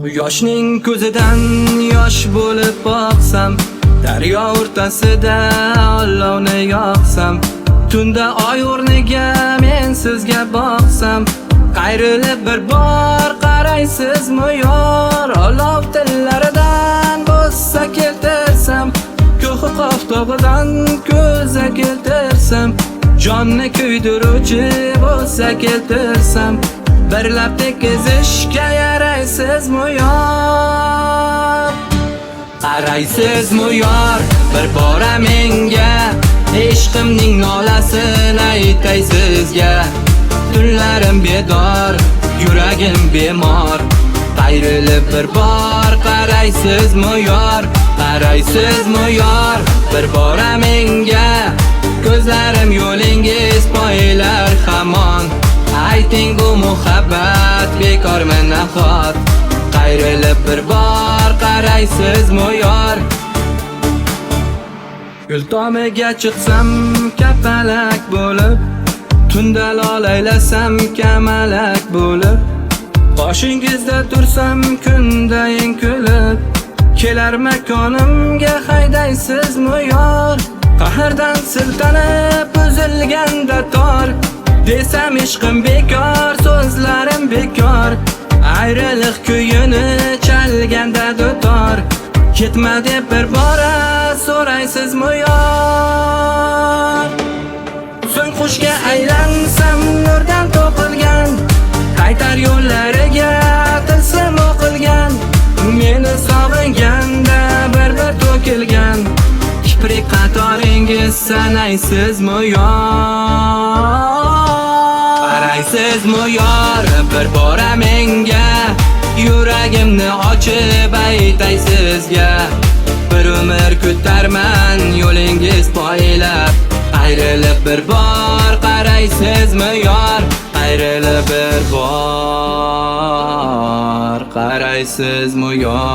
Yoshning ko'zidan yosh bo'lib boqsam, daryo o'rtasida olovni yoqsam, tunda oy o'rniga men sizga boqsam, qayrilib bir bor qaraysizmi yor? Olov tillaridan bo'ssa keltirsam, ko'hi qoftog'idan ko'za keltirsam, jonni kuydiruvchi bo'lsa keltirsam, bir lab tekizishga yaraysizmi yor? Qaraysizmi yor? Bir bora menga ishqimning nolasini aytay sizga. Tunlarim bedor, yuragim bemor. Qayrilib bir bor qaraysizmi yor? Qaraysizmi yor? Bir bora menga ko'zlarim yo'lingiz poylar hamon. Ayting bu muhabbat bekormi nahot? Qayrilib bir bor qaraysizmi yor? Gul tomiga chiqsam kapalak bo'lib, tunda lolaylasam kamalak bo'lib, boshingizda tursam kundayin kulib, kelar makonimga haydaysizmi yor? Qahrdan siltanib uzilganda tor, desam ishqim bekor, so'zlarim bekor. Ayriliq kuyini chalganda dutor, ketma deb bir bora so'raysizmi yor? So'ng qushga aylansam nurdan to'qilgan, qaytar yo'llariga tilsim o'qilgan, meni sog'inganda bir to'kilgan, kiprik qatoringiz sanaysizmi yor? Qaraysizmi yor? Bir bora menga yuragimni ochib aytay sizga. Bir umr kutarman yo'lingiz poylab, qayrilib bir bor qaraysizmi yor? Qayrilib bir bor qaraysizmi yor?